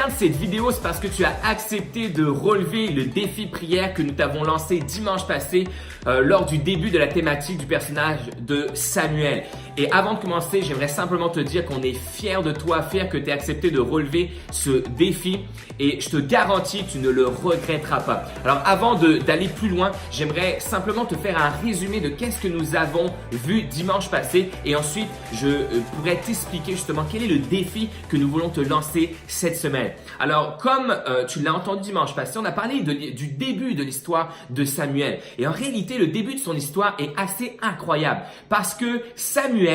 regardes cette vidéo, c'est parce que tu as accepté de relever le défi prière que nous t'avons lancé dimanche passé lors du début de la thématique du personnage de Samuel. Et avant de commencer, j'aimerais simplement te dire qu'on est fiers de toi, fiers que tu aies accepté de relever ce défi et je te garantis que tu ne le regretteras pas. Alors avant d'aller plus loin, j'aimerais simplement te faire un résumé de qu'est-ce que nous avons vu dimanche passé et ensuite je pourrais t'expliquer justement quel est le défi que nous voulons te lancer cette semaine. Alors comme tu l'as entendu dimanche passé, on a parlé du début de l'histoire de Samuel et en réalité le début de son histoire est assez incroyable parce que Samuel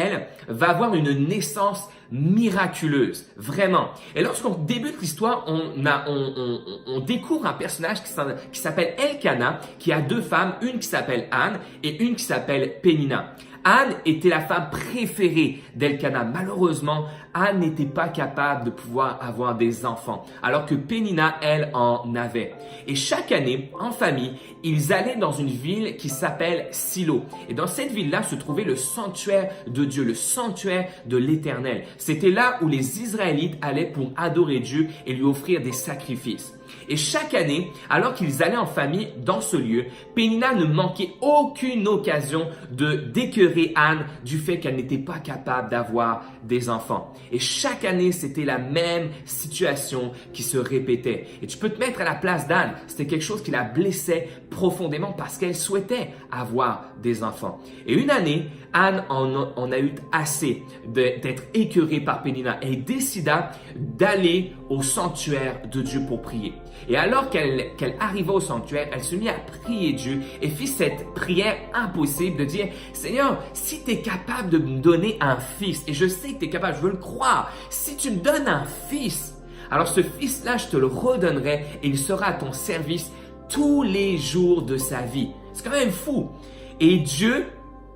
va avoir une naissance miraculeuse, vraiment. Et lorsqu'on débute l'histoire, on découvre un personnage qui s'appelle Elkana, qui a deux femmes, une qui s'appelle Anne et une qui s'appelle Pénina. Anne était la femme préférée d'Elkana. Malheureusement, Anne n'était pas capable de pouvoir avoir des enfants, alors que Pénina, elle, en avait. Et chaque année, en famille, ils allaient dans une ville qui s'appelle Silo. Et dans cette ville-là se trouvait le sanctuaire de Dieu, le sanctuaire de l'Éternel. C'était là où les Israélites allaient pour adorer Dieu et lui offrir des sacrifices. Et chaque année, alors qu'ils allaient en famille dans ce lieu, Pénina ne manquait aucune occasion d'écœurer Anne du fait qu'elle n'était pas capable d'avoir des enfants. Et chaque année, c'était la même situation qui se répétait. Et tu peux te mettre à la place d'Anne. C'était quelque chose qui la blessait profondément parce qu'elle souhaitait avoir des enfants. Et une année, Anne en a eu assez d'être écœurée par Pénina. Elle décida d'aller au sanctuaire de Dieu pour prier. Et alors qu'elle arriva au sanctuaire, elle se mit à prier Dieu et fit cette prière impossible de dire « Seigneur, si tu es capable de me donner un fils, et je sais que tu es capable, je veux le croire, si tu me donnes un fils, alors ce fils-là, je te le redonnerai et il sera à ton service tous les jours de sa vie. » C'est quand même fou. Et Dieu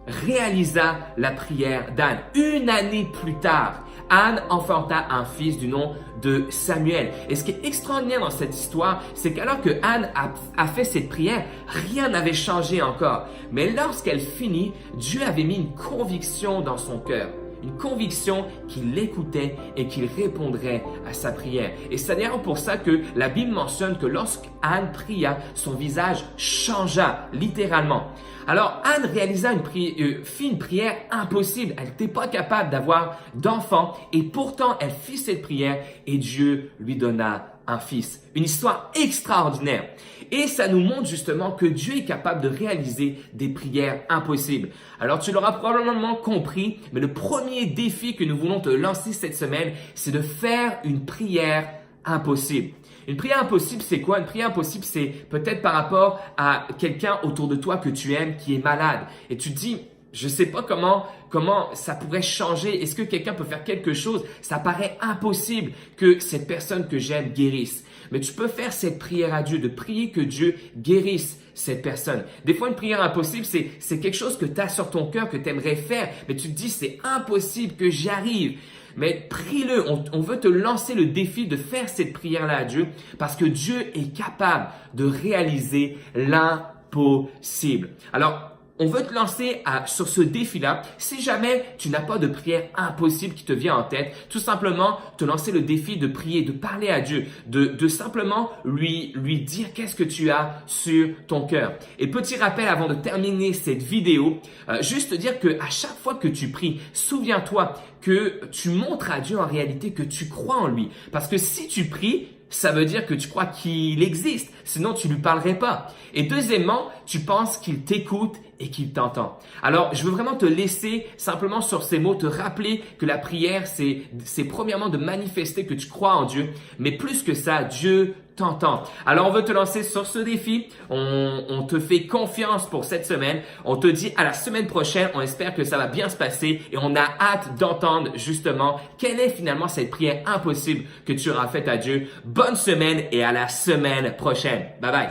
réalisa la prière d'Anne. Une année plus tard, Anne enfanta un fils du nom de Samuel. Et ce qui est extraordinaire dans cette histoire, c'est qu'alors que Anne a fait cette prière, rien n'avait changé encore. Mais lorsqu'elle finit, Dieu avait mis une conviction dans son cœur. Une conviction qu'il l'écoutait et qu'il répondrait à sa prière. Et c'est d'ailleurs pour ça que la Bible mentionne que lorsqu'Anne pria, son visage changea littéralement. Alors Anne fit une prière impossible. Elle n'était pas capable d'avoir d'enfants et pourtant elle fit cette prière et Dieu lui donna un fils. Une histoire extraordinaire. Et ça nous montre justement que Dieu est capable de réaliser des prières impossibles. Alors tu l'auras probablement compris, mais le premier défi que nous voulons te lancer cette semaine, c'est de faire une prière impossible. Une prière impossible, c'est quoi? Une prière impossible, c'est peut-être par rapport à quelqu'un autour de toi que tu aimes qui est malade. Et tu te dis, je sais pas comment ça pourrait changer. Est-ce que quelqu'un peut faire quelque chose? Ça paraît impossible que cette personne que j'aime guérisse. Mais tu peux faire cette prière à Dieu, de prier que Dieu guérisse cette personne. Des fois, une prière impossible, c'est quelque chose que tu as sur ton cœur, que tu aimerais faire, mais tu te dis, c'est impossible que j'y arrive. Mais prie-le, on veut te lancer le défi de faire cette prière-là à Dieu parce que Dieu est capable de réaliser l'impossible. Alors, on veut te lancer sur ce défi-là. Si jamais tu n'as pas de prière impossible qui te vient en tête, tout simplement te lancer le défi de prier, de parler à Dieu, de simplement lui dire qu'est-ce que tu as sur ton cœur. Et petit rappel avant de terminer cette vidéo, juste te dire que à chaque fois que tu pries, souviens-toi que tu montres à Dieu en réalité que tu crois en lui. Parce que si tu pries, ça veut dire que tu crois qu'il existe, sinon tu lui parlerais pas. Et deuxièmement, tu penses qu'il t'écoute et qu'il t'entend. Alors, je veux vraiment te laisser simplement sur ces mots, te rappeler que la prière, c'est premièrement de manifester que tu crois en Dieu, mais plus que ça, Dieu t'entend. Alors, on veut te lancer sur ce défi. On te fait confiance pour cette semaine. On te dit à la semaine prochaine. On espère que ça va bien se passer et on a hâte d'entendre justement quelle est finalement cette prière impossible que tu auras faite à Dieu. Bonne semaine et à la semaine prochaine. Bye bye.